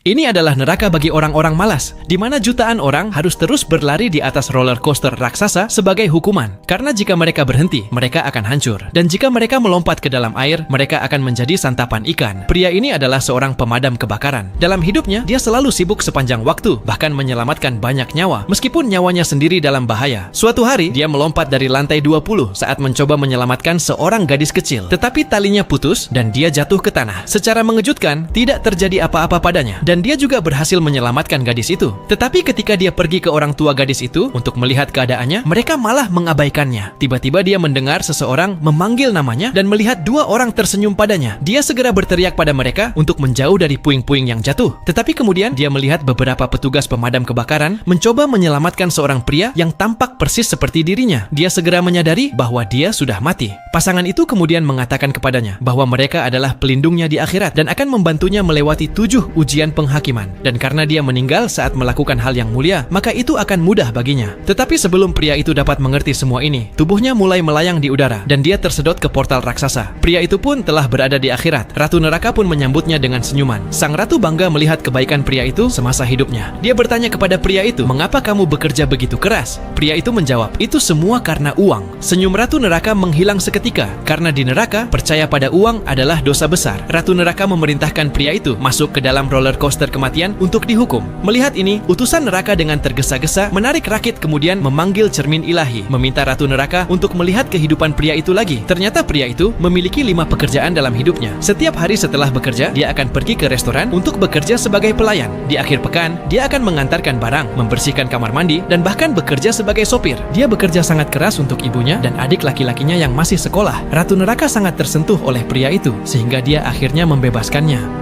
Ini adalah neraka bagi orang-orang malas, di mana jutaan orang harus terus berlari di atas roller coaster raksasa sebagai hukuman. Karena jika mereka berhenti, mereka akan hancur. Dan jika mereka melompat ke dalam air, mereka akan menjadi santapan ikan. Pria ini adalah seorang pemadam kebakaran. Dalam hidupnya, dia selalu sibuk sepanjang waktu, bahkan menyelamatkan banyak nyawa, meskipun nyawanya sendiri dalam bahaya. Suatu hari, dia melompat dari lantai 20 saat mencoba menyelamatkan seorang gadis kecil. Tetapi talinya putus dan dia jatuh ke tanah. Secara mengejutkan, tidak terjadi apa-apa padanya. Dan dia juga berhasil menyelamatkan gadis itu. Tetapi ketika dia pergi ke orang tua gadis itu untuk melihat keadaannya, mereka malah mengabaikannya. Tiba-tiba dia mendengar seseorang memanggil namanya dan melihat dua orang tersenyum padanya. Dia segera berteriak pada mereka untuk menjauh dari puing-puing yang jatuh. Tetapi kemudian dia melihat beberapa petugas pemadam kebakaran mencoba menyelamatkan seorang pria yang tampak persis seperti dirinya. Dia segera menyadari bahwa dia sudah mati. Pasangan itu kemudian mengatakan kepadanya bahwa mereka adalah pelindungnya di akhirat dan akan membantunya melewati 7 ujian penghakiman. Dan karena dia meninggal saat melakukan hal yang mulia, maka itu akan mudah baginya. Tetapi sebelum pria itu dapat mengerti semua ini, tubuhnya mulai melayang di udara dan dia tersedot ke portal raksasa. Pria itu pun telah berada di akhirat. Ratu neraka pun menyambutnya dengan senyuman. Sang ratu bangga melihat kebaikan pria itu semasa hidupnya. Dia bertanya kepada pria itu, "Mengapa kamu bekerja begitu keras?" Pria itu menjawab, "Itu semua karena uang." Senyum ratu neraka menghilang seketika, karena di neraka percaya pada uang adalah dosa besar. Ratu neraka memerintahkan pria itu masuk ke dalam roller coaster kematian untuk dihukum. Melihat ini, utusan neraka dengan tergesa-gesa menarik rakit kemudian memanggil cermin ilahi, meminta ratu neraka untuk melihat kehidupan pria itu lagi. Ternyata pria itu memiliki 5 pekerjaan dalam hidupnya. Setiap hari setelah bekerja, dia akan pergi ke restoran untuk bekerja sebagai pelayan. Di akhir pekan, dia akan mengantarkan barang, membersihkan kamar mandi, dan bahkan bekerja sebagai sopir. Dia bekerja sangat keras untuk ibunya dan adik laki-lakinya yang masih sekolah. Ratu neraka sangat tersentuh oleh pria itu, sehingga dia akhirnya membebaskannya.